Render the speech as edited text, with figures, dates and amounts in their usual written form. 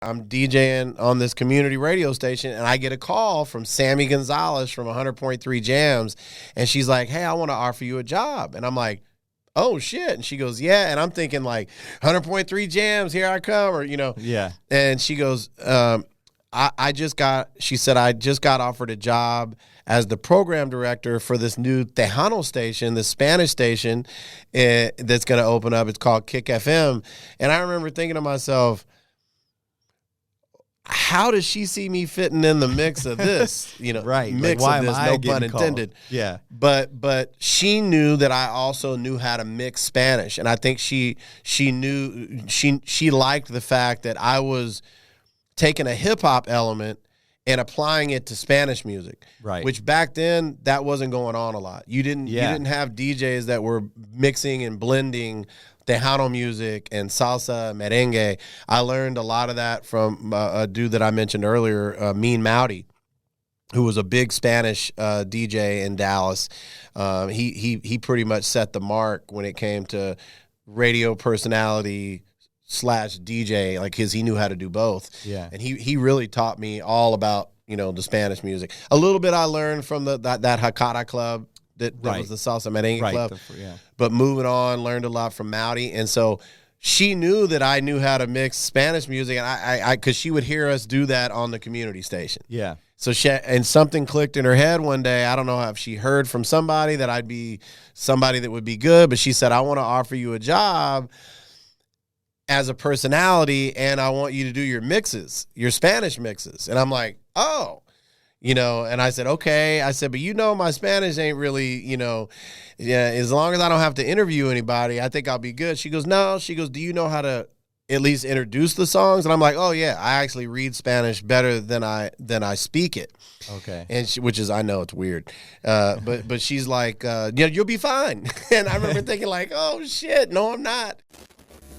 I'm DJing on this community radio station, and I get a call from Sammy Gonzalez from 100.3 Jams, and she's like, hey, I want to offer you a job. And I'm like, oh, shit. And she goes, yeah. And I'm thinking like 100.3 Jams, here I come, or, Yeah. And she goes, I just got offered a job as the program director for this new Tejano station, the Spanish station that's going to open up. It's called Kick FM. And I remember thinking to myself, how does she see me fitting in the mix of this? Right. Mix like, why of this, am I no pun intended. Called? Yeah. But she knew that I also knew how to mix Spanish, and I think she knew she liked the fact that I was taking a hip hop element and applying it to Spanish music. Right. Which back then that wasn't going on a lot. You didn't have DJs that were mixing and blending Tejano music and salsa, merengue. I learned a lot of that from a dude that I mentioned earlier, Mean Mouty, who was a big Spanish DJ in Dallas. He pretty much set the mark when it came to radio personality / DJ, like he knew how to do both. Yeah. And he really taught me all about, the Spanish music. A little bit I learned from that Hakata club. That was the salsa merengue club. But moving on, learned a lot from Mouty. And so she knew that I knew how to mix Spanish music, and I because she would hear us do that on the community station. Yeah. So and something clicked in her head one day. I don't know if she heard from somebody that I'd be somebody that would be good, but she said, I want to offer you a job as a personality, and I want you to do your mixes, your Spanish mixes. And I'm like, oh. And I said, okay. I said, but my Spanish ain't really, as long as I don't have to interview anybody, I think I'll be good. She goes, no. She goes, do you know how to at least introduce the songs? And I'm like, oh yeah, I actually read Spanish better than I speak it. Okay. And which is, I know it's weird. But she's like, you'll be fine. And I remember thinking like, oh shit, no, I'm not.